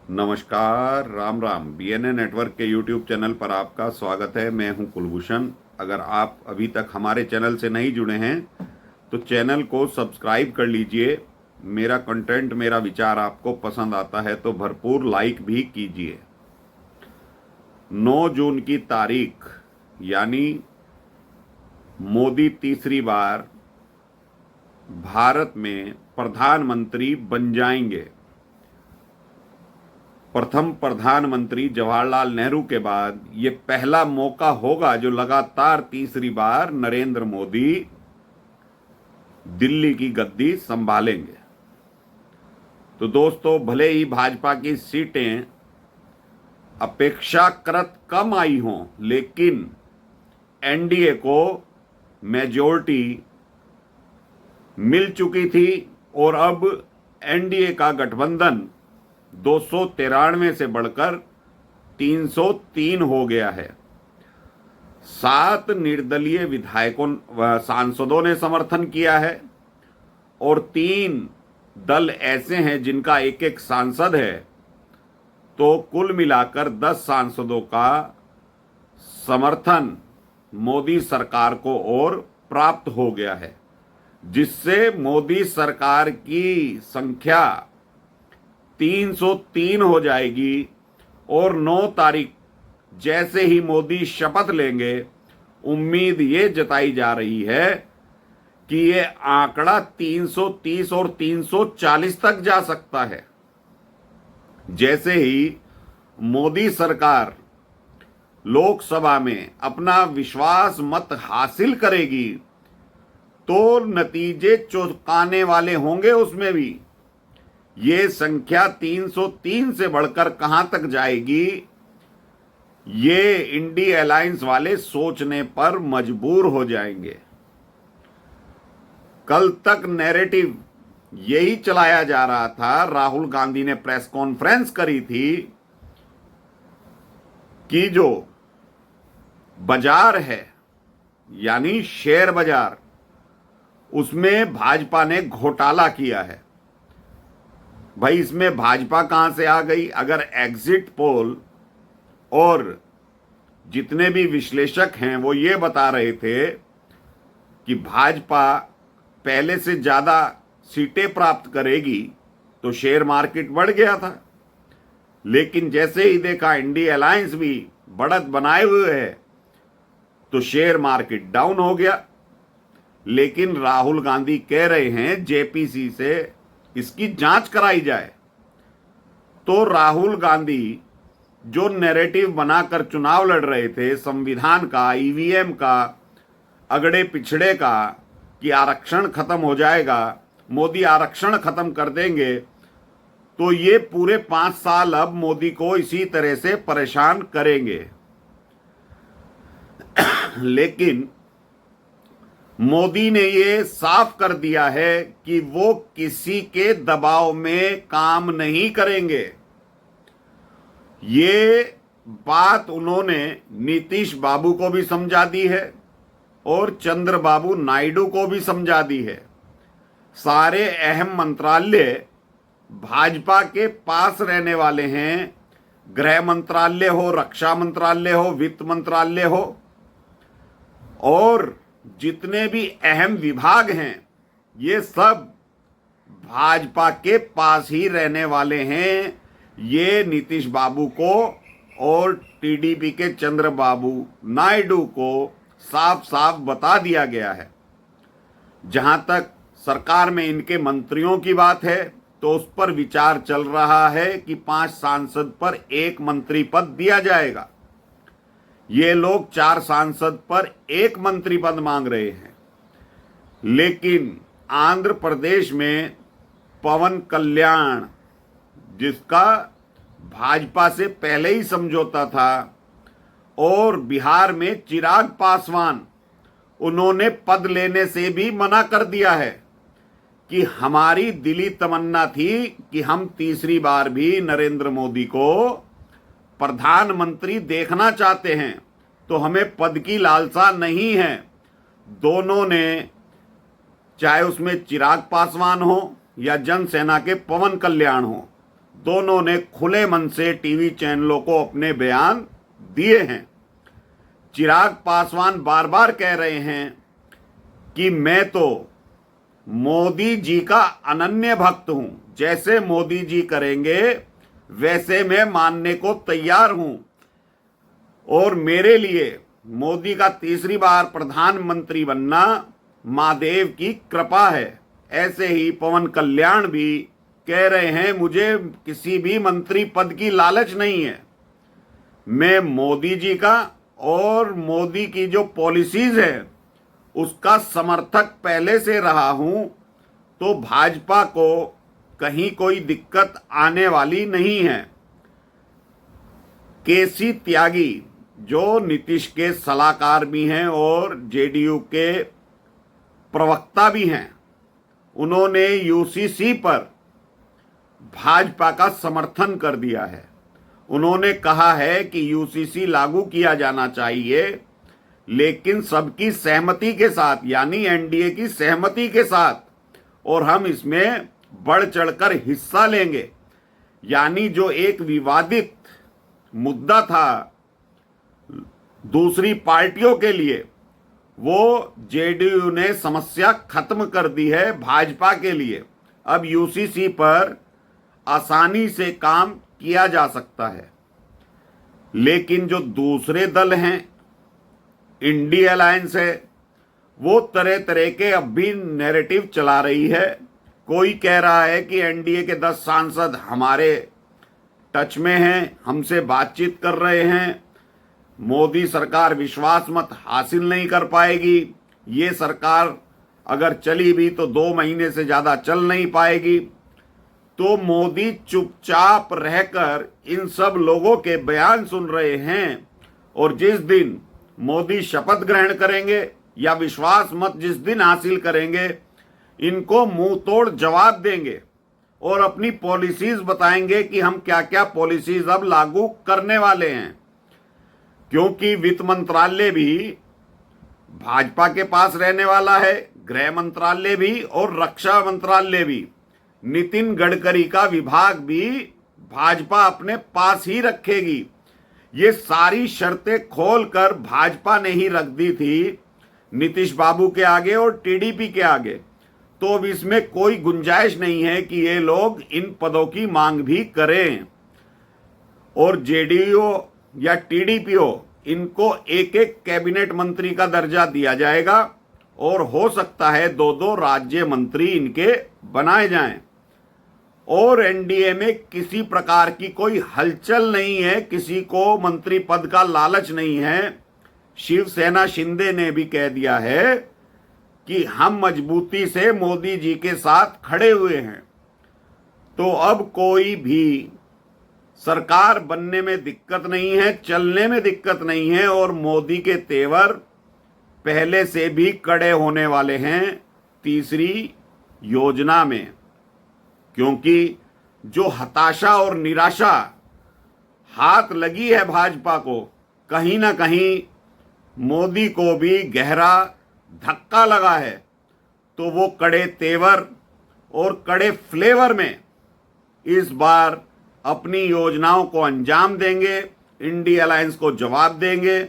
नमस्कार, Ram Ram. BNA network के YouTube channel पर आपका स्वागत है। मैं हूं कुलभूषण। अगर आप अभी तक हमारे चैनल से नहीं जुड़े हैं तो चैनल को सब्सक्राइब कर लीजिए। मेरा कंटेंट, मेरा विचार आपको पसंद आता है तो भरपूर लाइक भी कीजिए। 9 जून की तारीख यानी मोदी तीसरी बार भारत में प्रधानमंत्री बन जाएंगे। प्रथम प्रधानमंत्री जवाहरलाल नेहरू के बाद ये पहला मौका होगा जो लगातार तीसरी बार नरेंद्र मोदी दिल्ली की गद्दी संभालेंगे। तो दोस्तों, भले ही भाजपा की सीटें अपेक्षाकृत कम आई हों, लेकिन एनडीए को मेजॉरिटी मिल चुकी थी और अब एनडीए का गठबंधन 293 से बढ़कर 303 हो गया है। 7 निर्दलीय विधायकों सांसदों ने समर्थन किया है और 3 दल ऐसे हैं जिनका एक एक सांसद है। तो कुल मिलाकर 10 सांसदों का समर्थन मोदी सरकार को और प्राप्त हो गया है, जिससे मोदी सरकार की संख्या 303 हो जाएगी। और 9 तारीख जैसे ही मोदी शपथ लेंगे, उम्मीद ये जताई जा रही है कि ये आंकड़ा 330 और 340 तक जा सकता है। जैसे ही मोदी सरकार लोकसभा में अपना विश्वास मत हासिल करेगी तो नतीजे चौंकाने वाले होंगे। उसमें भी ये संख्या 303 से बढ़कर कहां तक जाएगी, ये इंडी अलायंस वाले सोचने पर मजबूर हो जाएंगे। कल तक नैरेटिव यही चलाया जा रहा था। राहुल गांधी ने प्रेस कॉन्फ्रेंस करी थी कि जो बाजार है यानी शेयर बाजार, उसमें भाजपा ने घोटाला किया है। भाई, इसमें भाजपा कहां से आ गई? अगर एग्जिट पोल और जितने भी विश्लेषक हैं वो ये बता रहे थे कि भाजपा पहले से ज्यादा सीटें प्राप्त करेगी तो शेयर मार्केट बढ़ गया था। लेकिन जैसे ही देखा इंडी अलायंस भी बढ़त बनाए हुए है तो शेयर मार्केट डाउन हो गया। लेकिन राहुल गांधी कह रहे हैं जेपीसी से इसकी जांच कराई जाए। तो राहुल गांधी जो नैरेटिव बनाकर चुनाव लड़ रहे थे, संविधान का, ईवीएम का, अगड़े पिछड़े का, कि आरक्षण खत्म हो जाएगा, मोदी आरक्षण खत्म कर देंगे, तो ये पूरे 5 साल अब मोदी को इसी तरह से परेशान करेंगे। लेकिन मोदी ने ये साफ कर दिया है कि वो किसी के दबाव में काम नहीं करेंगे। ये बात उन्होंने नीतीश बाबू को भी समझा दी है और चंद्रबाबू नायडू को भी समझा दी है। सारे अहम मंत्रालय भाजपा के पास रहने वाले हैं। गृह मंत्रालय हो, रक्षा मंत्रालय हो, वित्त मंत्रालय हो, और जितने भी अहम विभाग हैं ये सब भाजपा के पास ही रहने वाले हैं। ये नीतीश बाबू को और टीडीपी के चंद्रबाबू नायडू को साफ साफ बता दिया गया है। जहां तक सरकार में इनके मंत्रियों की बात है तो उस पर विचार चल रहा है कि 5 सांसद पर 1 मंत्री पद दिया जाएगा। ये लोग 4 सांसद पर 1 मंत्री पद मांग रहे हैं। लेकिन आंध्र प्रदेश में पवन कल्याण, जिसका भाजपा से पहले ही समझौता था, और बिहार में चिराग पासवान, उन्होंने पद लेने से भी मना कर दिया है कि हमारी दिली तमन्ना थी कि हम तीसरी बार भी नरेंद्र मोदी को प्रधानमंत्री देखना चाहते हैं, तो हमें पद की लालसा नहीं है। दोनों ने, चाहे उसमें चिराग पासवान हो या जनसेना के पवन कल्याण हो, दोनों ने खुले मन से टीवी चैनलों को अपने बयान दिए हैं। चिराग पासवान बार बार कह रहे हैं कि मैं तो मोदी जी का अनन्य भक्त हूं, जैसे मोदी जी करेंगे वैसे मैं मानने को तैयार हूं, और मेरे लिए मोदी का तीसरी बार प्रधानमंत्री बनना महादेव की कृपा है। ऐसे ही पवन कल्याण भी कह रहे हैं, मुझे किसी भी मंत्री पद की लालच नहीं है, मैं मोदी जी का और मोदी की जो पॉलिसीज है उसका समर्थक पहले से रहा हूं, तो भाजपा को कहीं कोई दिक्कत आने वाली नहीं है। केसी त्यागी जो नीतीश के सलाहकार भी हैं और जेडीयू के प्रवक्ता भी हैं, उन्होंने यूसीसी पर भाजपा का समर्थन कर दिया है। उन्होंने कहा है कि यूसीसी लागू किया जाना चाहिए, लेकिन सबकी सहमति के साथ, यानी एनडीए की सहमति के साथ, और हम इसमें बढ़ चढ़कर हिस्सा लेंगे। यानी जो एक विवादित मुद्दा था दूसरी पार्टियों के लिए, वो जेडीयू ने समस्या खत्म कर दी है भाजपा के लिए। अब यूसीसी पर आसानी से काम किया जा सकता है। लेकिन जो दूसरे दल हैं, इंडी अलायंस है, वो तरह तरह के अब भी नैरेटिव चला रही है। कोई कह रहा है कि एनडीए के 10 सांसद हमारे टच में हैं, हमसे बातचीत कर रहे हैं, मोदी सरकार विश्वास मत हासिल नहीं कर पाएगी, ये सरकार अगर चली भी तो 2 महीने से ज़्यादा चल नहीं पाएगी। तो मोदी चुपचाप रहकर इन सब लोगों के बयान सुन रहे हैं, और जिस दिन मोदी शपथ ग्रहण करेंगे या विश्वास मत जिस दिन हासिल करेंगे, इनको मुंह तोड़ जवाब देंगे और अपनी पॉलिसीज बताएंगे कि हम क्या क्या पॉलिसीज अब लागू करने वाले हैं। क्योंकि वित्त मंत्रालय भी भाजपा के पास रहने वाला है, गृह मंत्रालय भी और रक्षा मंत्रालय भी। नितिन गडकरी का विभाग भी भाजपा अपने पास ही रखेगी। ये सारी शर्तें खोलकर भाजपा ने ही रख दी थी नीतीश बाबू के आगे और टीडीपी के आगे। तो अब इसमें कोई गुंजाइश नहीं है कि ये लोग इन पदों की मांग भी करें, और जेडीयू या टीडीपी हो, इनको एक एक कैबिनेट मंत्री का दर्जा दिया जाएगा, और हो सकता है 2-2 राज्य मंत्री इनके बनाए जाएं। और एनडीए में किसी प्रकार की कोई हलचल नहीं है, किसी को मंत्री पद का लालच नहीं है। शिवसेना शिंदे ने भी कह दिया है कि हम मजबूती से मोदी जी के साथ खड़े हुए हैं। तो अब कोई भी सरकार बनने में दिक्कत नहीं है, चलने में दिक्कत नहीं है, और मोदी के तेवर पहले से भी कड़े होने वाले हैं तीसरी योजना में। क्योंकि जो हताशा और निराशा हाथ लगी है भाजपा को, कहीं ना कहीं मोदी को भी गहरा धक्का लगा है। तो वो कड़े तेवर और कड़े फ्लेवर में इस बार अपनी योजनाओं को अंजाम देंगे, इंडी अलायंस को जवाब देंगे।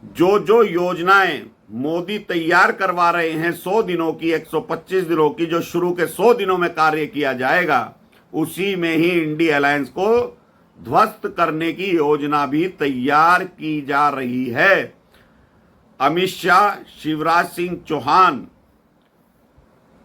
जो जो योजनाएं मोदी तैयार करवा रहे हैं 100 दिनों की, 125 दिनों की, जो शुरू के 100 दिनों में कार्य किया जाएगा, उसी में ही इंडी अलायंस को ध्वस्त करने की योजना भी तैयार की जा रही है। अमित शाह, शिवराज सिंह चौहान,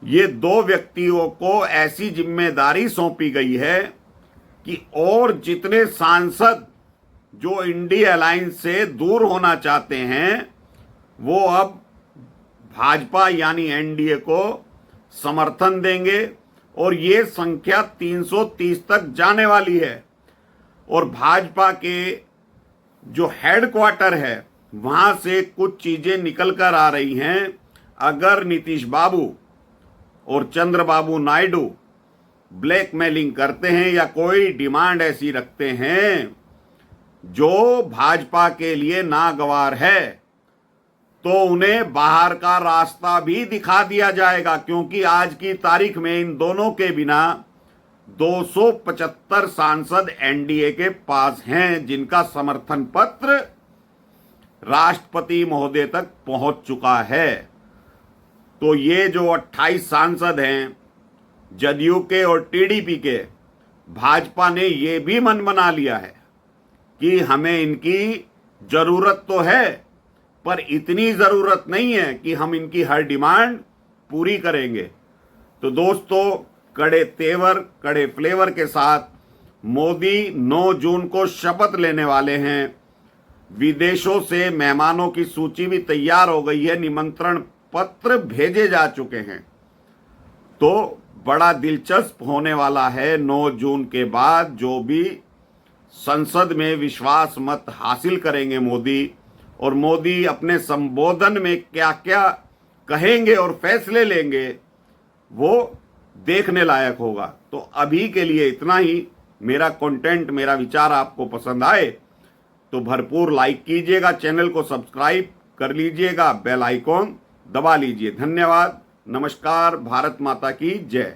ये 2 व्यक्तियों को ऐसी जिम्मेदारी सौंपी गई है कि और जितने सांसद जो इंडी अलायंस से दूर होना चाहते हैं, वो अब भाजपा यानी एनडीए को समर्थन देंगे, और ये संख्या 330 तक जाने वाली है। और भाजपा के जो हेडक्वार्टर है वहां से कुछ चीजें निकल कर आ रही हैं। अगर नीतीश बाबू और चंद्रबाबू नायडू ब्लैकमेलिंग करते हैं या कोई डिमांड ऐसी रखते हैं जो भाजपा के लिए नागवार है, तो उन्हें बाहर का रास्ता भी दिखा दिया जाएगा। क्योंकि आज की तारीख में इन दोनों के बिना 275 सांसद एनडीए के पास हैं, जिनका समर्थन पत्र राष्ट्रपति महोदय तक पहुंच चुका है। तो ये जो 28 सांसद हैं जदयू के और टीडीपी के, भाजपा ने ये भी मन बना लिया है कि हमें इनकी जरूरत तो है, पर इतनी जरूरत नहीं है कि हम इनकी हर डिमांड पूरी करेंगे। तो दोस्तों, कड़े तेवर कड़े फ्लेवर के साथ मोदी 9 जून को शपथ लेने वाले हैं। विदेशों से मेहमानों की सूची भी तैयार हो गई है, निमंत्रण पत्र भेजे जा चुके हैं। तो बड़ा दिलचस्प होने वाला है 9 जून के बाद जो भी संसद में विश्वास मत हासिल करेंगे मोदी, और मोदी अपने संबोधन में क्या क्या कहेंगे और फैसले लेंगे, वो देखने लायक होगा। तो अभी के लिए इतना ही। मेरा कंटेंट, मेरा विचार आपको पसंद आए तो भरपूर लाइक कीजिएगा, चैनल को सब्सक्राइब कर लीजिएगा, बेल आइकॉन दबा लीजिए। धन्यवाद। नमस्कार। भारत माता की जय।